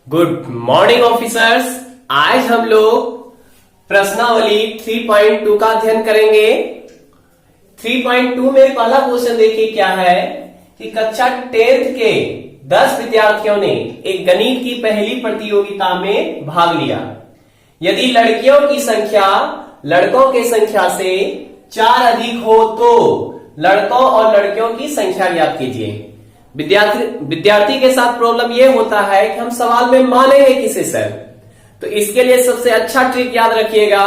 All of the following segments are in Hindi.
Good morning officers. आज हम लोग प्रश्नावली 3.2 का अध्ययन करेंगे। 3.2 में पहला क्वेश्चन देखिए क्या है कि कक्षा 10th के 10 विद्यार्थियों ने एक गणित की पहली प्रतियोगिता में भाग लिया। यदि लड़कियों की संख्या लड़कों की संख्या से 4 अधिक हो तो लड़कों और लड़कियों की संख्या ज्ञात कीजिए। विद्यार्थी के साथ प्रॉब्लम यह होता है कि हम सवाल में मानेंगे किसे सर, तो इसके लिए सबसे अच्छा ट्रिक याद रखिएगा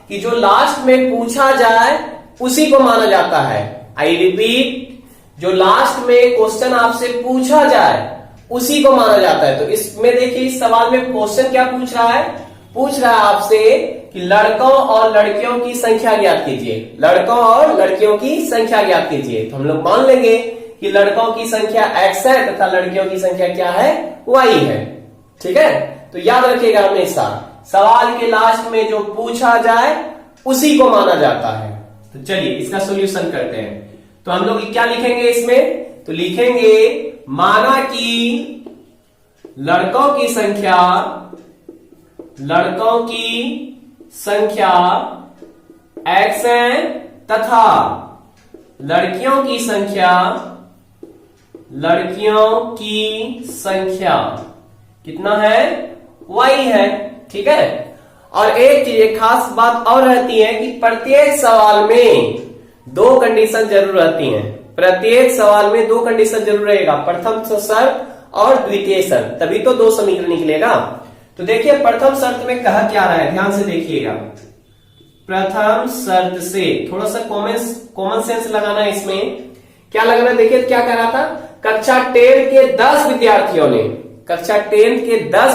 कि जो लास्ट में पूछा जाए उसी को माना जाता है। आई रिपीट, जो लास्ट में क्वेश्चन आपसे पूछा जाए उसी को माना जाता है। तो इसमें देखिए इस सवाल में क्वेश्चन क्या पूछ रहा है, पूछ रहा है आपसे कि लड़कों और लड़कियों की संख्या ज्ञात कीजिए। लड़कों और लड़कियों की संख्या ज्ञात कीजिए, तो हम लोग मान लेंगे कि लड़कों की संख्या x है तथा लड़कियों की संख्या क्या है, y है। ठीक है, तो याद रखिएगा हमेशा सवाल के लास्ट में जो पूछा जाए उसी को माना जाता है। तो चलिए इसका सॉल्यूशन करते हैं। तो हम लोग क्या लिखेंगे इसमें, तो लिखेंगे माना कि लड़कों की संख्या x है तथा लड़कियों की संख्या कितना है, y है। ठीक है, और एक चीज एक खास बात और रहती है कि प्रत्येक सवाल में दो कंडीशन जरूर रहती हैं। प्रत्येक सवाल में दो कंडीशन जरूर रहेगा, प्रथम शर्त और द्वितीय शर्त, तभी तो दो समीकरण निकलेगा। तो देखिए प्रथम शर्त में कहा क्या रहा है, ध्यान से देखिएगा। प्रथम शर्त से थोड़ा सा कॉमन सेंस लगाना है। इसमें क्या लगाना, देखिए क्या कह रहा था, कक्षा 10 के 10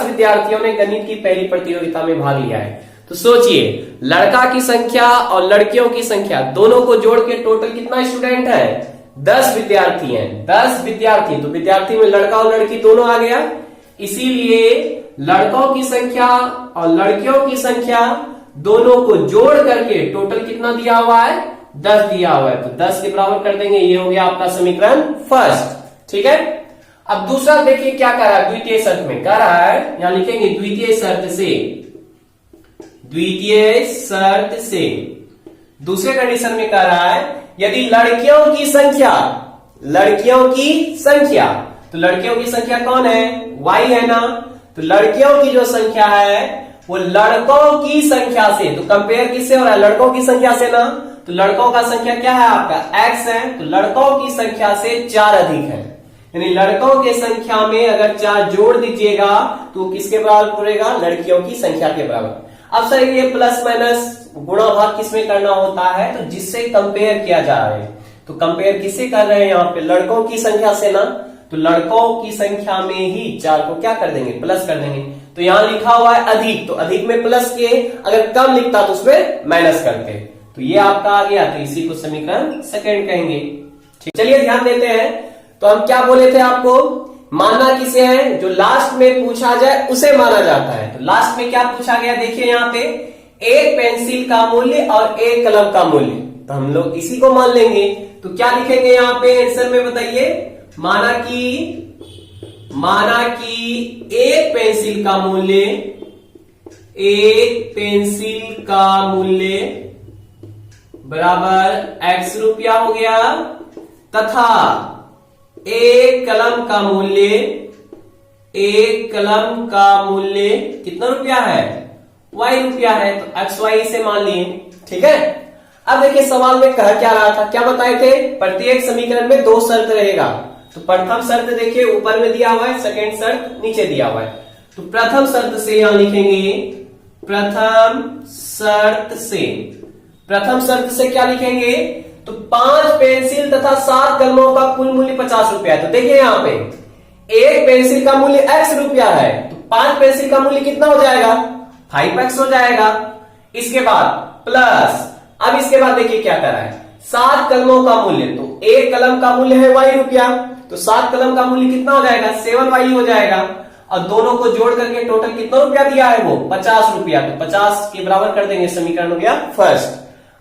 विद्यार्थियों ने गणित की पहली प्रतियोगिता में भाग लिया है। तो सोचिए लड़का की संख्या और लड़कियों की संख्या दोनों को जोड़ के टोटल कितना स्टूडेंट है, 10 विद्यार्थी हैं। 10 विद्यार्थी, तो विद्यार्थी में लड़का और लड़की दोनों आ गया, इसीलिए लड़कों की संख्या और लड़कियों की संख्या दोनों को जोड़ करके टोटल कितना दिया हुआ है, 10 दिया हुआ है। तो 10 के बराबर कर देंगे, ये हो गया आपका समीकरण फर्स्ट। ठीक है, अब दूसरा देखिए क्या कर रहा है, द्वितीय शर्त में कह रहा है, यहां लिखेंगे द्वितीय शर्त से दूसरे कंडीशन में कह रहा है यदि लड़कियों की संख्या तो लड़कियों की संख्या कौन है, y है ना। तो लड़कियों की जो संख्या है वो लड़कों की संख्या से, तो कंपेयर किससे हो रहा है, लड़कों की संख्या से ना। तो लड़कों का संख्या क्या है आपका x है, तो लड़कों की संख्या से 4 अधिक है, यानी लड़कों के संख्या में अगर 4 जोड़ दीजिएगा तो किसके बराबर पूरेगा, लड़कियों की संख्या के बराबर। अब सर ये प्लस माइनस गुणा भाग किसमें करना होता है, तो जिससे कंपेयर किया जा रहा है। तो कंपेयर किससे कर रहे हैं यहाँ पे, लड़कों की संख्या से ना। तो लड़कों की संख्या में ही 4 को क्या कर देंगे, प्लस कर देंगे। तो यहां लिखा हुआ है अधिक, तो अधिक में प्लस किए, अगर कम लिखता तो उसमें माइनस करते। तो ये आपका आ गया, तो इसी को समीकरण सेकंड कहेंगे। ठीक, चलिए ध्यान देते हैं। तो हम क्या बोले थे आपको, मानना किसे है, जो लास्ट में पूछा जाए उसे माना जाता है। तो लास्ट में क्या पूछा गया, देखिए यहाँ पे एक पेंसिल का मूल्य और एक कलम का मूल्य, तो हम लोग इसी को मान लेंगे। तो क्या लिखेंगे यहाँ पे आंसर में बताइए, माना कि एक पेंसिल का मूल्य बराबर x रुपया हो गया तथा एक कलम का मूल्य कितना रुपया है, y रुपया है। तो xy से मान लिए। ठीक है, अब देखिए सवाल में कह क्या रहा था, क्या बताए थे, प्रत्येक समीकरण में 2 शर्त रहेगा। तो प्रथम शर्त देखिए ऊपर में दिया हुआ है, सेकंड शर्त नीचे दिया हुआ है। तो प्रथम शर्त से यहां लिखेंगे, प्रथम शर्त से क्या लिखेंगे, तो 5 पेंसिल तथा 7 कलमों का कुल मूल्य 50 रुपया है। तो देखिए यहाँ पे एक पेंसिल का मूल्य x रुपया है, तो 5 पेंसिल का मूल्य कितना हो जाएगा, 5x हो जाएगा। इसके बाद प्लस, अब इसके बाद देखिए क्या कर रहा है, 7 कलमों का मूल्य, तो एक कलम का मूल्य है y रुपया, तो 7 कलम का मूल्य कितना हो जाएगा, 7y हो जाएगा। और दोनों को जोड़ करके टोटल कितना रुपया दिया है वो, 50 रुपया। तो 50 के बराबर कर देंगे, समीकरण हो गया फर्स्ट।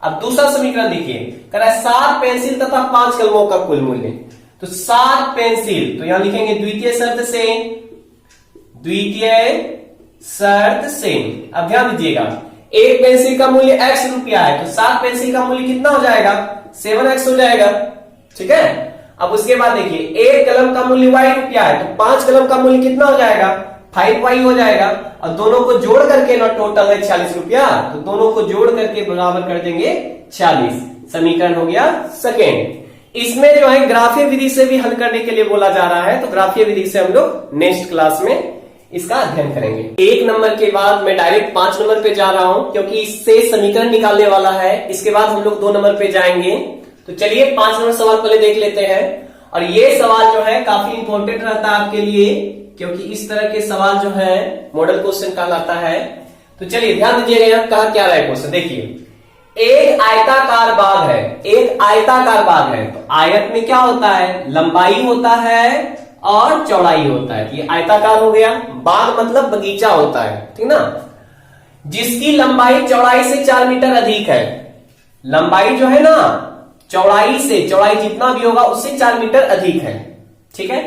अब दूसरा समीकरण देखिए, कह रहा है 7 पेंसिल तथा 5 कलमों का कुल मूल्य। तो 7 पेंसिल, तो यहां लिखेंगे द्वितीय शर्त से द्वितीय शर्त से। अब ध्यान दीजिएगा, एक पेंसिल का मूल्य x रुपया है तो 7 पेंसिल का मूल्य कितना हो जाएगा, 7x हो जाएगा। ठीक है, अब उसके बाद देखिए, एक कलम का मूल्य y रुपया है तो 5 कलम का मूल्य कितना हो जाएगा, 5y हो जाएगा। और दोनों को जोड़ करके ना टोटल है 46 रुपया, तो दोनों को जोड़ करके बराबर कर देंगे 46। समीकरण हो गया सेकेंड। इसमें जो है ग्राफीय विधि से भी हल करने के लिए बोला जा रहा है, तो ग्राफीय विधि से हम लोग नेक्स्ट क्लास में इसका अध्ययन करेंगे। 1 नंबर के बाद मैं डायरेक्ट 5 नंबर पे जा रहा हूं, क्योंकि इससे समीकरण निकालने वाला है। इसके बाद हम लोग 2 नंबर पे जाएंगे। तो चलिए 5 नंबर सवाल पहले देख लेते हैं। और ये सवाल जो है काफी इंपॉर्टेंट रहता है आपके लिए, क्योंकि इस तरह के सवाल जो है मॉडल क्वेश्चन कहलाता है। तो चलिए ध्यान दीजिएगा, यहाँ कहा क्या रहा है क्वेश्चन, देखिए एक आयताकार बाग है, एक आयताकार बाग है। तो आयत में क्या होता है, लंबाई होता है और चौड़ाई होता है। ये आयताकार हो गया, बाग मतलब बगीचा होता है, ठीक ना। जिसकी लंबाई चौड़ाई से 4 मीटर अधिक है। लंबाई जो है ना चौड़ाई से, चौड़ाई जितना भी होगा उससे 4 मीटर अधिक है। ठीक है,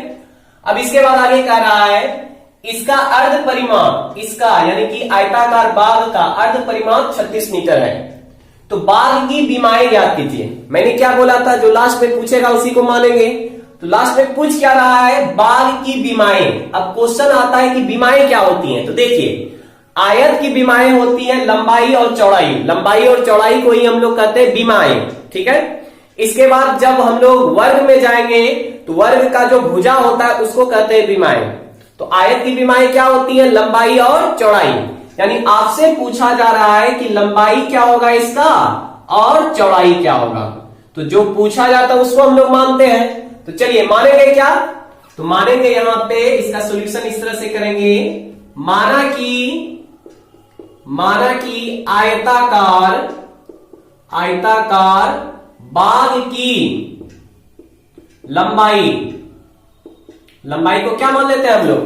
अब इसके बाद आगे कह रहा है इसका अर्ध परिमाप, इसका यानी कि आयताकार बाग का अर्ध परिमाप 36 मीटर है। तो बाग की बीमाएं ज्ञात कीजिए। मैंने क्या बोला था, जो लास्ट में पूछेगा उसी को मानेंगे। तो लास्ट में पूछ क्या रहा है, बाग की बीमाएं। अब क्वेश्चन आता है कि बीमाएं क्या होती हैं। तो देखिए, आयत की बीमाएं होती हैं लंबाई और चौड़ाई। लंबाई और चौड़ाई को ही हम लोग कहते हैं बीमाएं। ठीक है, इसके बाद जब हम लोग वर्ग में जाएंगे तो वर्ग का जो भुजा होता है उसको कहते हैं बीमाएं। तो आयत की बीमाएं क्या होती है, लंबाई और चौड़ाई। यानी आपसे पूछा जा रहा है कि लंबाई क्या होगा इसका और चौड़ाई क्या होगा। तो जो पूछा जाता है उसको हम लोग मानते हैं। तो चलिए मानेंगे क्या, तो मानेंगे यहां पे इसका सॉल्यूशन इस तरह से करेंगे। माना कि आयताकार बाग की लंबाई को क्या मान लेते हैं हम लोग,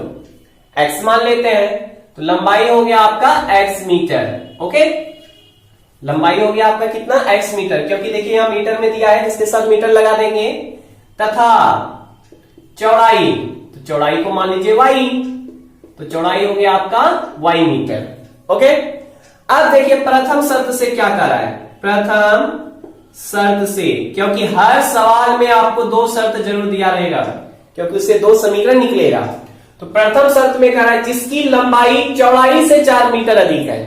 x मान लेते हैं। तो लंबाई हो गया आपका x मीटर। ओके, लंबाई हो गया आपका कितना, x मीटर, क्योंकि देखिए यहां मीटर में दिया है, इसके साथ मीटर लगा देंगे। तथा चौड़ाई, तो चौड़ाई को मान लीजिए y, तो चौड़ाई हो गया आपका y मीटर। ओके, अब देखिए प्रथम शर्त से क्या कर रहा है, प्रथम शर्त से, क्योंकि हर सवाल में आपको 2 शर्त जरूर दिया रहेगा, क्योंकि उससे 2 समीकरण निकलेगा। तो प्रथम शर्त में कह रहा है जिसकी लंबाई चौड़ाई से 4 मीटर अधिक है।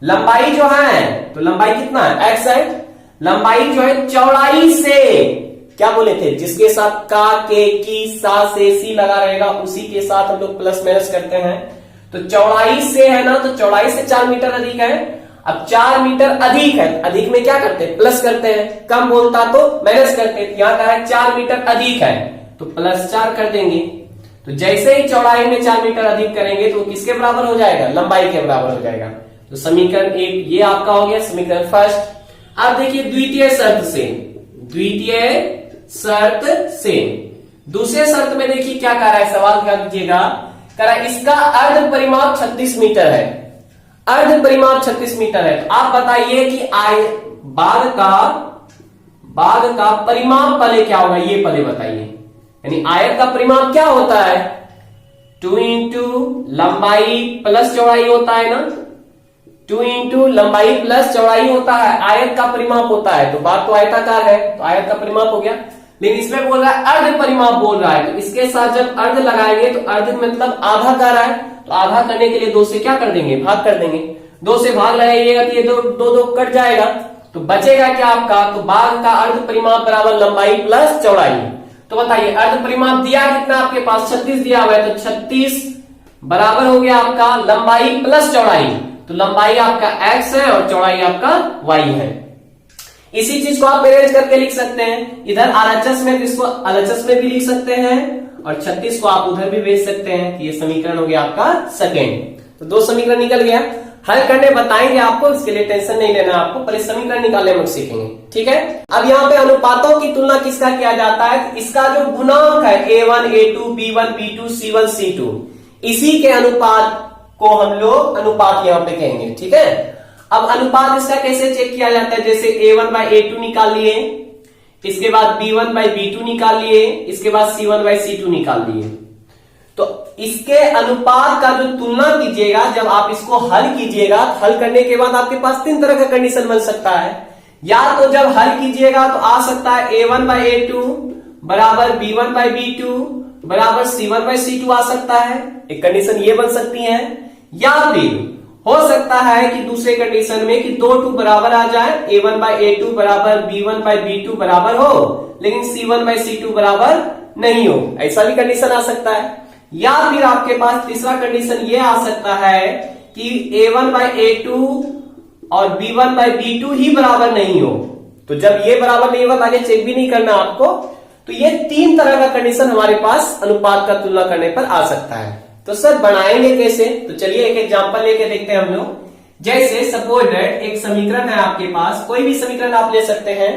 लंबाई जो है, तो लंबाई कितना है, x है। लंबाई जो है चौड़ाई से, क्या बोले थे, जिसके साथ का, के, की, सा से सी लगा रहेगा उसी के साथ हम लोग प्लस माइनस करते हैं। तो चौड़ाई से है ना, तो चौड़ाई से 4 मीटर अधिक है। अब 4 मीटर अधिक है, अधिक में क्या करते हैं, प्लस करते हैं। कम बोलता तो माइनस करते हैं। यहां कहा है 4 मीटर अधिक है तो +4 कर देंगे। तो जैसे ही चौड़ाई में 4 मीटर अधिक करेंगे तो किसके बराबर हो जाएगा, लंबाई के बराबर हो जाएगा। तो समीकरण 1 ये आपका हो गया, समीकरण फर्स्ट। अब देखिए द्वितीय शर्त से दूसरे शर्त में देखिए क्या कह रहा है, सवाल क्या कीजिएगा, कह रहा है इसका अर्ध परिमाप 36 मीटर है। अर्ध परिमाप 36 मीटर है। तो आप बताइए कि बाग का परिमाप पहले क्या होगा, ये पहले बताइए। यानी आयत का परिमाप क्या होता है, 2 इंटू लंबाई प्लस चौड़ाई होता है ना, 2 इंटू लंबाई प्लस चौड़ाई होता है, आयत का परिमाप होता है। तो बात तो आयताकार है तो आयत का परिमाप हो गया। लेकिन इसमें बोल रहा है अर्ध परिमाप बोल रहा है, तो इसके साथ जब अर्ध लगाएंगे तो अर्ध मतलब आधा कर रहा है, तो आधा करने के लिए 2 से क्या कर देंगे, भाग कर देंगे। 2 से भाग लगाइएगा तो ये 2 कट जाएगा, तो बचेगा क्या आपका, तो बाग का अर्ध परिमाप बराबर लंबाई प्लस चौड़ाई। तो बताइए अर्ध परिमाप दिया कितना आपके पास, 36 दिया हुआ है, तो 36 बराबर हो गया आपका लंबाई प्लस चौड़ाई। तो लंबाई आपका x है और चौड़ाई आपका y है। इसी चीज को आप अरेंज करके लिख सकते हैं, इधर RHS में तो इसको LHS में भी लिख सकते हैं और 36 को आप उधर भी भेज सकते हैं। ये समीकरण हो गया आपका सेकेंड। तो 2 समीकरण निकल गया। हल करने बताएंगे आपको, इसके लिए टेंशन नहीं लेना आपको, पहले समीकरण निकालने में सीखेंगे। ठीक है, अब यहाँ पे अनुपातों की तुलना किसका किया जाता है, इसका जो गुणांक है A1, A2, B1, B2, C1, C2, इसी के अनुपात को हम लोग अनुपात यहाँ पे कहेंगे। ठीक है, अब अनुपात इसका कैसे चेक किया जाता है, जैसे A1/A2 निकाल लिए, इसके बाद B1/B2 निकाल लिए, इसके बाद C1/C2 निकाल लिए। तो इसके अनुपात का जो तुलना कीजिएगा, जब आप इसको हल कीजिएगा, हल करने के बाद आपके पास 3 तरह का कंडीशन बन सकता है। या तो जब हल कीजिएगा तो आ सकता है a1/a2 बराबर b1/b2 बराबर c1/c2 आ सकता है, एक कंडीशन ये बन सकती है। या फिर हो सकता है कि दूसरे कंडीशन में कि 2 2 बराबर आ जाए, a1/a2 बराबर b1/b2 बराबर हो लेकिन c1/c2 बराबर नहीं हो, ऐसा भी कंडीशन आ सकता है। या फिर आपके पास तीसरा कंडीशन ये आ सकता है कि a1/a2 और b1/b2 ही बराबर नहीं हो। तो जब ये बराबर नहीं होगा तो आगे चेक भी नहीं करना आपको। तो ये 3 तरह का कंडीशन हमारे पास अनुपात का तुलना करने पर आ सकता है। तो सर बनाएंगे कैसे? तो चलिए एक एग्जांपल लेके देखते हैं हम लोग। जैसे सपोज दैट एक समीकरण है आपके पास, कोई भी समीकरण आप ले सकते हैं।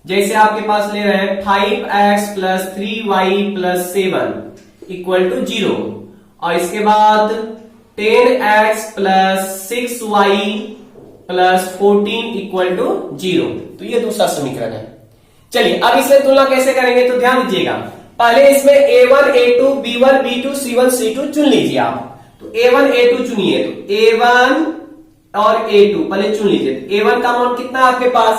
जैसे आपके पास ले रहे हैं 5x + 3y + 7 = 0 और इसके बाद 10x + 6y + 14 = 0। तो ये दूसरा समीकरण है। चलिए अब इसमें तुलना कैसे करेंगे तो ध्यान दीजिएगा। पहले इसमें a1 a2 b1 b2 c1 c2 चुन लीजिए आप। तो a1 a2 चुनिए, तो a1 और a2 पहले चुन लीजिए। a1 का मान कितना आपके पास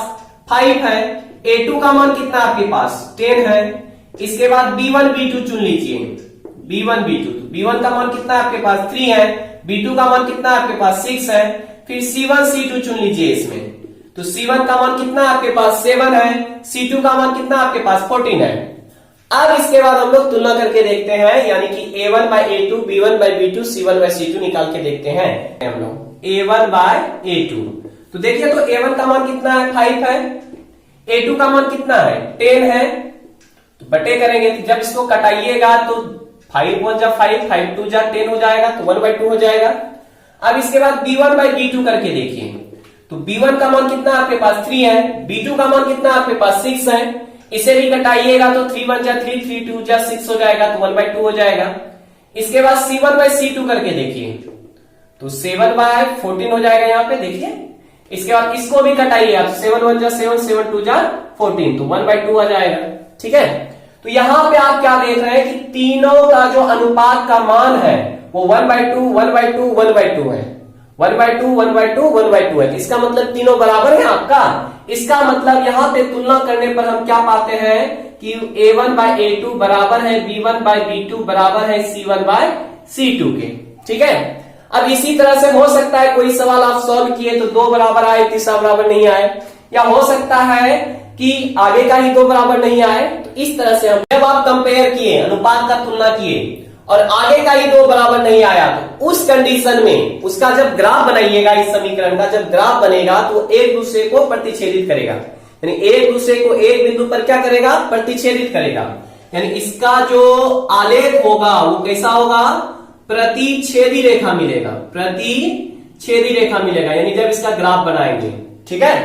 5 है, a2 का मान कितना आपके पास 10 है। इसके बाद b1 b2 चुन लीजिए, b1 b2, तो b1 का मान कितना आपके पास 3 है, b2 का मान कितना आपके पास 6 है। फिर c1 c2 चुन लीजिए इसमें, तो c1 का मान कितना आपके पास 7 है, c2 का मान कितना आपके पास 14 है। अब इसके बाद हम लोग तुलना करके देखते हैं, यानी कि a1/a2 b1/b2 c1/c2 निकाल के देखते हैं हम लोग। a1/a2 तो देखिए, तो a1 का मान कितना है 5 है, a2 का मान कितना है 10 है। तो बटे करेंगे, तो जब इसको कटाइएगा तो 5 1 जा 5, 5 2 जा 10 हो जाएगा, तो 1/2 हो जाएगा। अब इसके बाद b1/b2 करके देखिए, तो b1 का मान कितना आपके पास 3 है, b2 का मान कितना आपके पास 6 है। इसे भी घटाइएगा तो 3 1 जा 3, 3 2 जा 6 हो जाएगा, तो 1/2 हो जाएगा। इसके बाद c1/c2 करके देखिए, तो 7/14 हो जाएगा यहाँ पे देखिए। इसके बाद इसको भी घटाइएगा, तो 7 1 जा 7, 7 2 जा 14, तो 1/2 आ जाएगा। ठीक है, तो यहां पे आप क्या देख रहे हैं कि तीनों का जो अनुपात का मान है वो 1/2 1/2 1/2 है, 1/2 1/2 1/2 है। इसका मतलब तीनों बराबर है आपका। इसका मतलब यहां पे तुलना करने पर हम क्या पाते हैं कि a1/a2 बराबर है b1/b2 बराबर है c1/c2 के। ठीक है, अब इसी तरह से हो सकता है कोई सवाल आप सॉल्व किए तो 2 बराबर आए, तीसरा बराबर नहीं आए, या हो सकता है कि आगे का ही 2 बराबर नहीं आए। तो इस तरह से हम जब आप कंपेयर किए, अनुपात का तुलना किए और आगे का ही 2 बराबर नहीं आया, तो उस कंडीशन में उसका जब ग्राफ बनाइएगा, इस समीकरण का जब ग्राफ बनेगा तो एक दूसरे को प्रतिच्छेदित करेगा, यानी एक दूसरे को एक बिंदु पर क्या करेगा प्रतिच्छेदित करेगा। यानी इसका जो आलेख होगा वो कैसा होगा, प्रतिच्छेदी रेखा मिलेगा, प्रतिच्छेदी रेखा मिलेगा, यानी जब इसका ग्राफ बनाएंगे। ठीक है,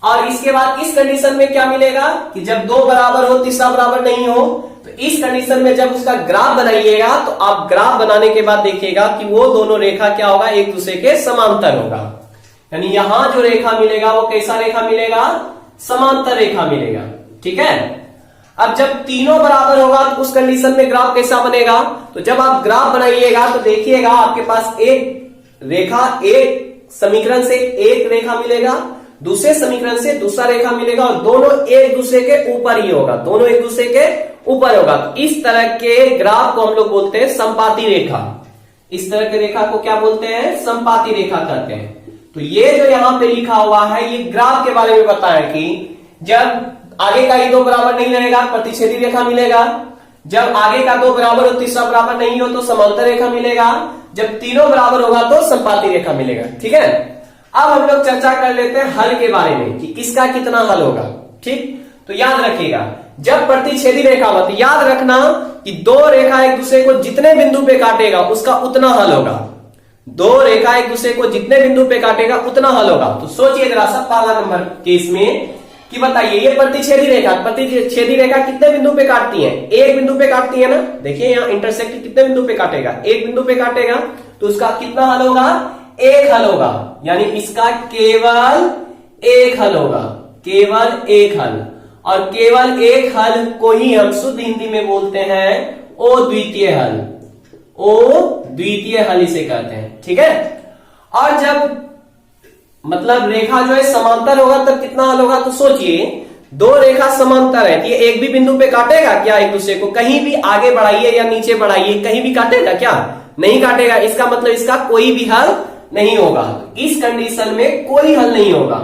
और इसके बाद इस कंडीशन में क्या मिलेगा कि जब 2 बराबर हो, तीसरा बराबर नहीं हो, तो इस कंडीशन में जब उसका ग्राफ बनाइएगा तो आप ग्राफ बनाने के बाद देखिएगा कि वो दोनों रेखा क्या होगा, एक दूसरे के समांतर होगा। यानी यहां जो रेखा मिलेगा वो कैसा रेखा मिलेगा, समांतर रेखा मिलेगा। ठीक है, अब जब तीनों बराबर होगा तो उस कंडीशन में ग्राफ कैसा बनेगा, तो जब आप ग्राफ बनाइएगा तो देखिएगा आपके पास एक रेखा, एक समीकरण से एक रेखा मिलेगा, दूसरे समीकरण से दूसरा रेखा मिलेगा, और दोनों एक दूसरे के ऊपर ही होगा, दोनों एक दूसरे के ऊपर होगा। इस तरह के ग्राफ को हम लोग बोलते हैं संपाती रेखा। इस तरह के रेखा को क्या बोलते हैं, संपाती रेखा कहते हैं। तो ये जो यहां पे लिखा हुआ है ये ग्राफ के बारे में बताया कि जब आगे का ही 2 बराबर नहीं रहेगा प्रतिच्छेदी रेखा मिलेगा, जब आगे का 2 बराबर हो तीसरा बराबर नहीं हो तो समांतर रेखा मिलेगा, जब तीनों बराबर होगा तो संपाती रेखा मिलेगा। ठीक है, अब हम लोग चर्चा कर लेते हैं हल के बारे में कि किसका कितना हल होगा। ठीक, तो याद रखिएगा जब प्रतिच्छेदी रेखा हो तो याद रखना कि 2 रेखा एक दूसरे को जितने बिंदु पे काटेगा उसका उतना हल होगा। 2 रेखा एक दूसरे को जितने बिंदु पे काटेगा उतना हल होगा। तो सोचिए जरा सा पहला नंबर केस में कि बताइए ये प्रतिच्छेदी रेखा कितने बिंदु पे काटती है, एक बिंदु पे काटती है ना। देखिए यहाँ इंटरसेक्ट कितने बिंदु पे काटेगा, एक बिंदु पे काटेगा, तो उसका कितना हल होगा, एक हल होगा। यानी इसका केवल एक हल होगा, केवल एक हल, और केवल एक हल को ही हम शुद्ध हिंदी में बोलते हैं अद्वितीय हल। ओ द्वितीय हल इसे कहते हैं। ठीक है, और जब मतलब रेखा जो है समांतर होगा तब कितना हल होगा, तो सोचिए दो रेखा समांतर है, ये एक भी बिंदु पे काटेगा क्या एक दूसरे को, कहीं भी आगे बढ़ाइए या नीचे बढ़ाइए कहीं भी काटेगा क्या, नहीं काटेगा। इसका मतलब इसका कोई भी हल नहीं होगा। इस कंडीशन में कोई हल नहीं होगा,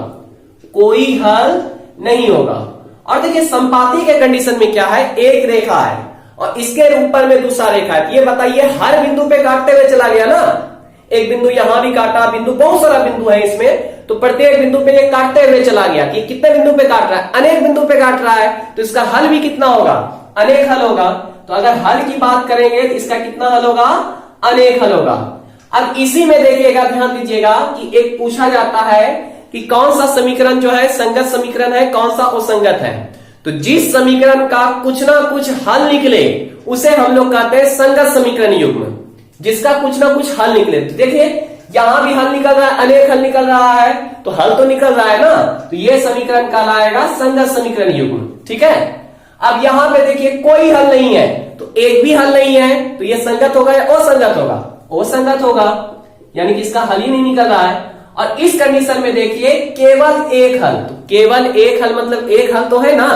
कोई हल नहीं होगा। और देखिए संपाती के कंडीशन में क्या है, एक रेखा है और इसके ऊपर में दूसरा रेखा है। ये बताइए हर बिंदु पे काटते हुए चला गया ना, एक बिंदु यहां भी काटा, बिंदु बहुत सारा बिंदु है इसमें, तो प्रत्येक बिंदु पे ये काटते हुए चला गया कि कितने बिंदु पे काट रहा है, अनेक बिंदु पे काट रहा है, तो इसका हल भी कितना होगा, अनेक हल होगा। तो अगर हल की बात करेंगे तो इसका कितना हल होगा, अनेक हल होगा। अब इसी में देखिएगा, ध्यान दीजिएगा कि एक पूछा जाता है कि कौन सा समीकरण जो है संगत समीकरण है, कौन सा असंगत है। तो जिस समीकरण का कुछ ना कुछ हल निकले उसे हम लोग कहते हैं संगत समीकरण युग्म, जिसका कुछ ना कुछ हल निकले। तो देखिए यहां भी हल निकल रहा है, अनेक हल निकल रहा है, तो हल तो निकल रहा है ना, तो ये समीकरण कहलाएगा संगत समीकरण युग्म। ठीक है, अब यहां पे देखिए कोई हल नहीं है, तो एक भी हल नहीं है, तो ये संगत होगा या असंगत होगा, असंगत होगा, यानी कि इसका हल ही नहीं निकल रहा है। और इस कंडीशन में देखिए केवल एक हल, तो केवल एक हल मतलब एक हल तो है ना,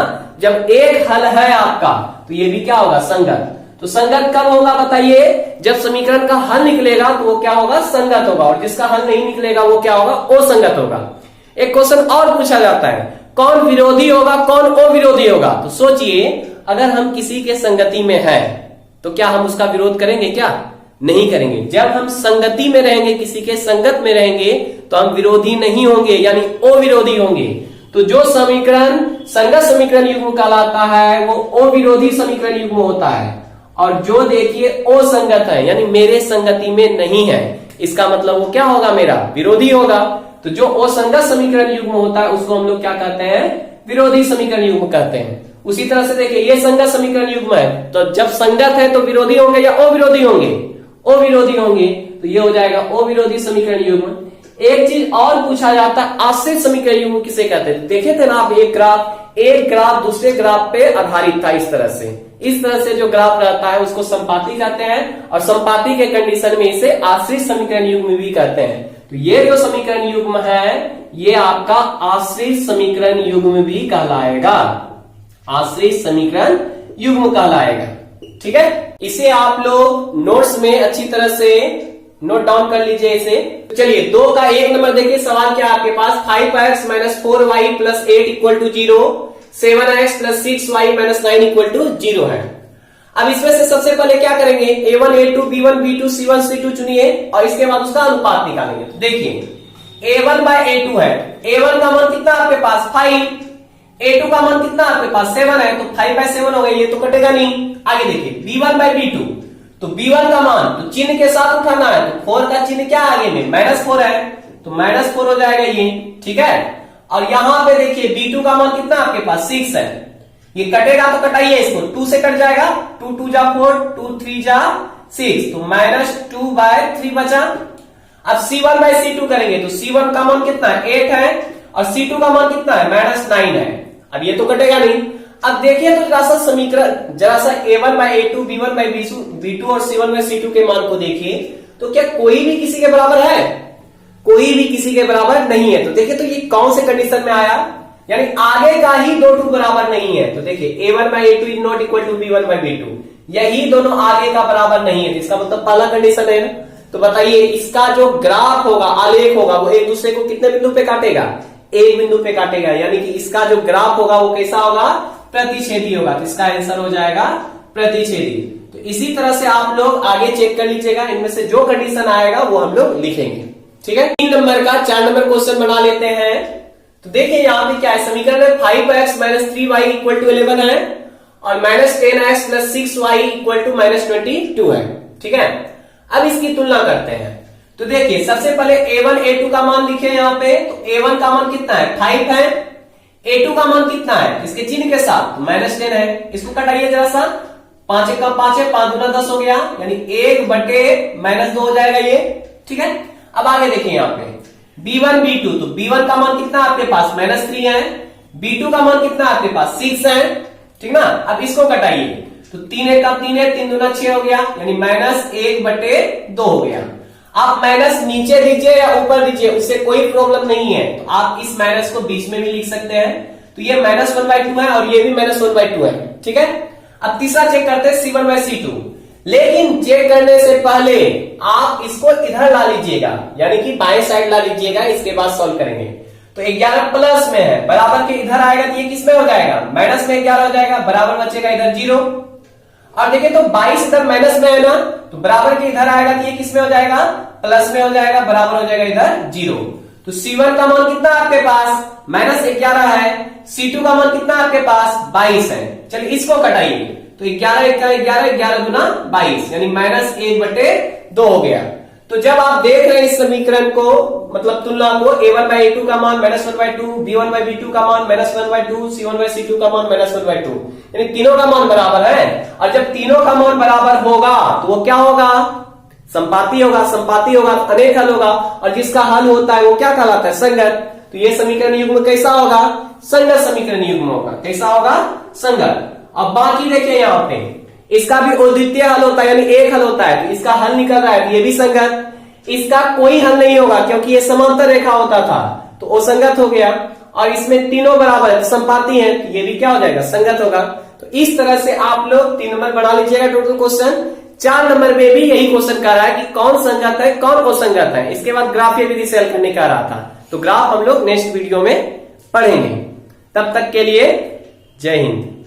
जब एक हल है आपका तो ये भी क्या होगा, संगत। तो संगत कब होगा बताइए, जब समीकरण का हल निकलेगा तो वो क्या होगा, संगत होगा, और जिसका हल नहीं निकलेगा वो क्या होगा, असंगत होगा। एक क्वेश्चन और पूछा जाता है, कौन विरोधी होगा कौन अविरोधी होगा। तो सोचिए अगर हम किसी के संगति में है तो क्या हम उसका विरोध करेंगे, क्या नहीं करेंगे। जब हम संगति में रहेंगे, किसी के संगत में रहेंगे तो हम विरोधी नहीं होंगे, यानी अविरोधी होंगे। तो जो समीकरण संगत समीकरण युग्म कहलाता है वो अविरोधी समीकरण युग्म होता है, और जो देखिए असंगत है यानी मेरे संगति में नहीं है, इसका मतलब वो क्या होगा, मेरा विरोधी होगा। तो जो असंगत समीकरण युग्म होता है उसको हम लोग क्या कहते हैं, विरोधी समीकरण युग्म कहते हैं। उसी तरह से देखिए ये संगत समीकरण युग्म है, तो जब संगत है तो विरोधी होंगे या अविरोधी होंगे, अविरोधी होंगे, तो ये हो जाएगा अविरोधी समीकरण युग्म। एक चीज और पूछा जाता है, आश्रित समीकरण युग्म किसे कहते हैं। देखे थे ना आप, एक ग्राफ दूसरे ग्राफ पे आधारित था, इस तरह से जो ग्राफ रहता है उसको संपाती कहते हैं, और संपाती के कंडीशन में इसे आश्रित समीकरण युग्म भी कहते हैं। तो ये जो समीकरण युग्म है ये आपका आश्रित समीकरण युग्म भी कहलाएगा, आश्रित समीकरण युग्म कहलाएगा। ठीक है, इसे आप लोग नोट्स में अच्छी तरह से नोट डाउन कर लीजिए इसे। तो चलिए 2 का 1 नंबर देखिए, सवाल क्या आपके पास, 5x - 4y + 8 = 0, 7x + 6y - 9 = 0 है। अब इसमें से सबसे पहले क्या करेंगे, a1 a2 b1 b2 c1 c2 चुनिए और इसके बाद उसका अनुपात निकालेंगे। तो देखिए a1 by a2 है, a1 का मान कितना आपके पास 5, a2 का मान कितना आपके पास 7 है, तो 5/7 हो गई, ये तो कटेगा नहीं। आगे देखिए b1 by b2, तो b1 का मान तो चिन्ह के साथ उठाना है, तो 4 का चिन्ह क्या आगे में -4 है, तो -4 हो जाएगा ये। ठीक है, और यहां पे देखिए b2 का मान कितना आपके पास 6 है, ये कटेगा तो कटाइए इसको, 2 से कट जाएगा, 2 2 जा 4, 2 3 जा 6, तो -2/3 बचा। अब c1 by c2 करेंगे तो c1 का मान कितना है 8 है, और c2 का मान कितना है -9 है। अब ये तो कटेगा नहीं। अब देखिए तो जरा सा समीकरण, जरा सा a1 by a2 b1 by b2 और c1 by c2 के मान को देखिए, तो क्या कोई भी किसी के बराबर है, कोई भी किसी के बराबर नहीं है। तो देखिए तो ये कौन से कंडीशन में आया, यानी आगे का ही दो टू बराबर नहीं है। तो देखिए a1 by a2 is not equal to b1 by b2, यही दोनों आगे का बराबर नहीं है, इसका मतलब पहला कंडीशन है। तो बताइए इसका जो ग्राफ होगा, आलेख होगा, वो एक दूसरे को कितने बिंदु पे काटेगा, एक बिंदु पे काटेगा, यानी कि इसका जो ग्राफ होगा वो कैसा होगा, प्रतिच्छेदी होगा। तो इसका आंसर हो जाएगा प्रतिच्छेदी। तो इसी तरह से आप लोग आगे चेक कर लीजिएगा, इनमें से जो कंडीशन आएगा वो हम लोग लिखेंगे। ठीक है, 3 नंबर का 4 नंबर क्वेश्चन बना लेते हैं। तो देखिए यहाँ पे क्या है, समीकरण है 5x - 3y = 11 है, और -10x + 6y = -22 है। ठीक है, अब इसकी तुलना करते हैं। तो देखिए सबसे पहले a1 a2 का मान लिखे यहाँ पे, तो a1 का मान कितना है 5 है, a2 का मान कितना है, इसके चिन्ह के साथ -10 है, इसको कटाइए जरा सा, 5 × 5 है, 5 × 10 हो गया, यानी 1/-2 हो जाएगा ये। ठीक है, अब आगे देखिए यहाँ पे b1 b2, तो b1 का मान कितना आपके पास -3 है, b2 का मान कितना आपके पास 6 है। ठीक ना, अब इसको कटाइए, तो 3 का 3 है, 3 दूना 6 हो गया, यानी -1/2 हो गया। आप माइनस नीचे दीजिए या ऊपर दीजिए, उससे कोई प्रॉब्लम नहीं है। तो आप इस माइनस को बीच में भी लिख सकते हैं। तो ये -1/2 है और ये भी -1/2 है, ठीक है। अब तीसरा चेक करते हैं C1/C2। लेकिन चेक करने से पहले आप इसको इधर ला लीजिएगा, यानी कि बाएं साइड ला लीजिएगा, इसके बाद सॉल्व करेंगे। तो 11 प्लस में है, बराबर के इधर आएगा तो ये किस में हो जाएगा, माइनस में 11 हो जाएगा, बराबर बचेगा इधर 0। और देखिए तो 22 इधर माइनस में है ना, तो बराबर के इधर आएगा तो ये किस में हो जाएगा, प्लस में हो जाएगा, बराबर हो जाएगा इधर 0। तो C1 का मान कितना आपके पास, -11 है। C2 का मान कितना आपके पास, 22 है। चलिए इसको कटाइए, तो 11 का 11, 11 दूना 22, यानी -1/2 हो गया। तो जब आप देख रहे हैं इस समीकरण को, मतलब तुलना को, A1/A2 का मान -1/2, B1/B2 का मान -1/2, C1/C2 का मान -1/2, यानी तीनों का मान बराबर है। और जब तीनों का मान बराबर होगा तो वो क्या होगा, संपाती होगा। संपाती होगा तो अनेक हल होगा, और जिसका हल होता है वो क्या कहलाता है, संगत। तो ये समीकरण युग्म कैसा होगा, संगत समीकरण युग्म होगा। कैसा होगा, संगत। अब बाकी देखिए यहाँ पे इसका भी अद्वितीय हल होता है, यानी एक हल होता है, तो इसका हल निकल रहा है तो ये भी संगत। इसका कोई हल नहीं होगा क्योंकि ये समांतर रेखा होता था, तो वो संगत हो गया। और इसमें तीनों बराबर है, संपाती है, तो ये भी क्या हो जाएगा, संगत होगा। तो इस तरह से आप लोग 3 नंबर बना लीजिएगा टोटल क्वेश्चन। 4 नंबर में भी यही क्वेश्चन कर रहा है कि कौन संगत है कौन असंगत है। इसके बाद ग्राफ विधि से हल करने का रहा था, तो ग्राफ हम लोग नेक्स्ट वीडियो में पढ़ेंगे। तब तक के लिए जय हिंद।